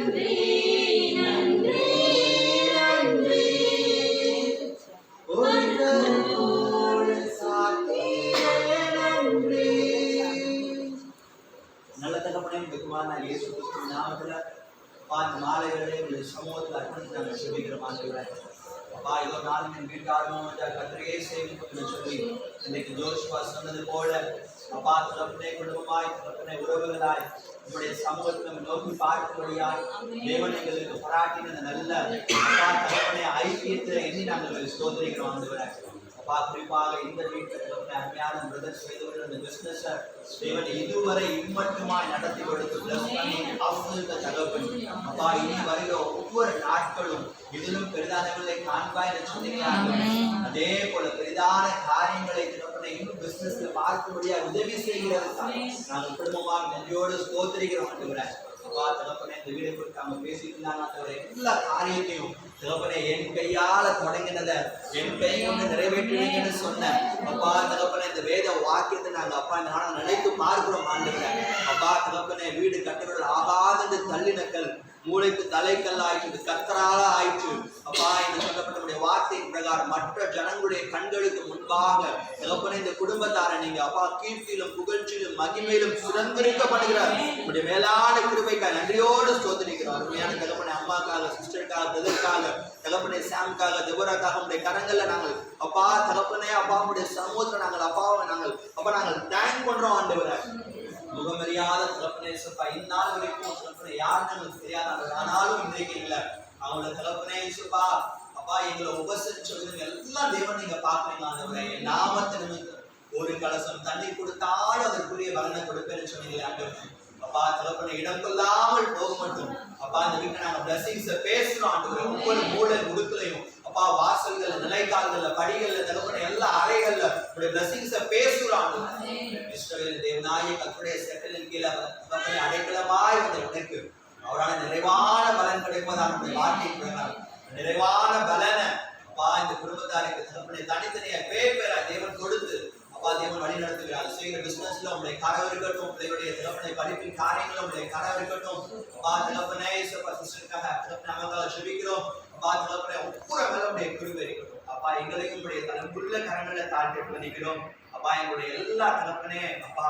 நல்ல தகப்பனே பெருமான இயேசு கிறிஸ்து நாமத்துல பார்த்து மாலைகளே உங்களுடைய சமூகத்தில் அர்ப்பணித்து நாங்கள் சொல்லிக்கிறோம் ஆண்டவரே. அப்பா இதோ நாளும் என் வீட்டாரும் கத்திரையே சேமிப்பு சொல்லி இன்னைக்கு ஜோஷ்வா சொன்னது போல அப்பா தகப்பனே குடும்பமாய் தகப்பனே உறவுகளாய் உங்களுடைய சமூகத்தில் நோக்கி பார்க்கும்படியாய் தேவன் எங்களுக்கு பாராட்டின நல்ல அப்பா தகப்பனே ஐக்கியத்தை எண்ணி நாங்கள் ஸ்தோத்திரிக்கிறோம் ஆண்டவரே. அப்பா குறிப்பாக இந்த வீட்டில் அருமையான பிரதர் செய்தவர்கள் அந்த பிசினஸ் தேவன் இதுவரை இம்மட்டுமாய் நடத்தி கொடுத்து பிளஸ் பண்ணி அவங்களுக்கு தகவல் அப்பா இனி வருகிற ஒவ்வொரு நாட்களும் இதிலும் பெரிதானவர்களை காண்பாய் என்று சொன்னீங்க. அதே போல பெரிதான காரியங்களை இன்னும் பிசினஸ்ல பார்க்கும்படியா உதவி செய்கிறது நாங்கள் குடும்பமாக நன்றியோடு ஸ்தோத்திரிக்கிறோம். அப்பா தகப்பனே இந்த வீடை குறித்து அவங்க பேசிட்டு இருந்தாங்க. எல்லா காரியத்தையும் தகப்பனே என் கையால தொடங்கினதை என் கை கொண்டு நிறைவேற்றுவீங்கன்னு சொன்ன அப்பா தகப்பனே இந்த வேத வாக்கியத்தை நாங்க அப்பா நானும் நினைத்து பார்க்கிறோம் ஆண்டுகிறேன். அப்பா தகப்பனே வீடு கட்டுகள் ஆகாதது தள்ளினக்கள் மூளைக்கு தலைக்கல் ஆயிற்று கத்தரால ஆயிற்று. அப்பா என்று சொல்லப்பட்ட வார்த்தையின் பிரகாரம் மற்ற ஜனங்களுடைய கண்களுக்கு முன்பாக தகப்பனே இந்த குடும்பத்தார நீங்க அப்பா கீர்த்தியிலும் புகழ்ச்சியிலும் மகிமையிலும் சுதந்திரிக்கப்படுகிறார். உங்களுடைய மேலான கிருபைக்காக நன்றியோடு ஸ்தோத்திரிக்கிறோம். அருமையான தகப்பனே அம்மாக்காக சிஸ்டருக்காக பிரதருக்காக தகப்பனே சாம்காக தேவராக்காக உங்களுடைய கரங்கள்ல நாங்கள் அப்பா தகப்பனே அப்பா உங்களுடைய சமூகத்துல நாங்கள் அப்பாவை நாங்கள் அப்பா நாங்கள் தேங்க் பண்றோம் ஆண்டவரே. முகமறியாத தகப்பனே சப்பா இந்நாள் வரைக்கும் தகப்பனே யாருன்னு எங்களுக்கு தெரியாத ஆனாலும் இன்றைக்கு இல்லை அவங்களோட தகப்பனே சப்பா அப்பா எங்களை உபசரிச்சவங்க எல்லாம் தேவன் நீங்க பாக்குறீங்க ஆண்டவரே. நாமத்தை நிமித்தம் ஒரு கலசம் தண்ணி கொடுத்தாலும் அதற்குரிய பலனை கொடுப்பேன்னு சொன்னீங்களே ஆண்டவரே. அப்பா தகப்பனே இடம் கொள்ளாமல் போக மட்டும் அப்பா இந்த வீட்டை நாங்க பிளஸிங்ஸ பேசுறோம் ஆண்டவரே. ஒவ்வொரு மூளை முடுக்கலையும் அப்பா வாசல்கள்ல நிலைக்கால்கள்ல படிகள்ல தகப்பனே எல்லா அறைகள்ல உடைய பிளஸிங்ஸ பேசுறோம் ஆண்டவரே. இஸ்ரவேல் தேவனாகிய கர்த்தருடைய செட்டலின் கீழே தகப்பனே அடைக்கலமாய் வந்த உனக்கு அவரால் நிறைவான பலன் கிடைப்பதாக நம்முடைய வார்த்தை பிரகாரம் நிறைவான பலனை அப்பா இந்த குடும்பத்தாருக்கு தகப்பனே தனித்தனியா பேர் பேரா தேவன் கொடுத்து அப்பா தேவன் வழி நடத்துகிறார். செய்கிற பிசினஸ்ல உங்களுடைய கனவு இருக்கட்டும், உங்களுடைய தகப்பனை படிப்பின் காரியங்களும் உங்களுடைய கனவு இருக்கட்டும். அப்பா தகப்பனே சிஸ்டருக்காக நமக்காக செபிக்கிறோம். அப்பா தகப்பனே ஒவ்வொரு மேல உடைய கிருபை இருக்கட்டும். அப்பா எங்களையும் உங்களுடைய தனக்குள்ள கரங்களை தாழ்த்தி பண்ணிக்கிறோம். அப்பா எங்களுடைய எல்லா தகப்பனே அப்பா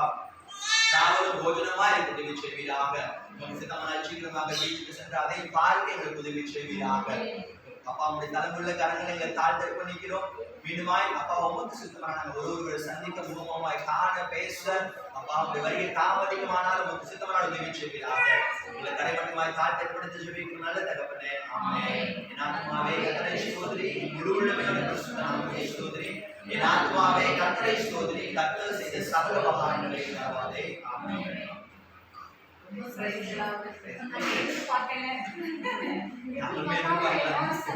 நாவலும் போஜனமா எனக்கு உதவி செய்வீராக. சித்தமான சீக்கிரமாக வீட்டுக்கு சென்று அதை பார்த்து எங்களுக்கு உதவி செய்வீராக. அப்பா உங்களுடைய தலைமுள்ள கரங்களை எங்களை தாழ்த்தி பண்ணிக்கிறோம். மீண்டுமாய் அப்பா உமக்கு சித்தமான நாங்கள் ஒருவரை சந்திக்க முகமாய் காண பேச அப்பா உங்களுடைய வருகை தாமதிக்குமானால் உமக்கு சித்தமான உதவி செய்வீராக. எங்களை தடைப்பட்டமாய் தாழ்த்தி படுத்தி ஜெபிக்கும் நல்ல தகப்பனே ஆமென். என் ஆத்மாவே கர்த்தரை ஸ்தோத்திரி, முழுவதுமே கிறிஸ்துவே ஸ்தோத்திரி. என் ஆத்மாவே கர்த்தரை ஸ்தோத்திரி, கர்த்தர் செய்த சகல மகான்களை மறவாதே. ஆமென்.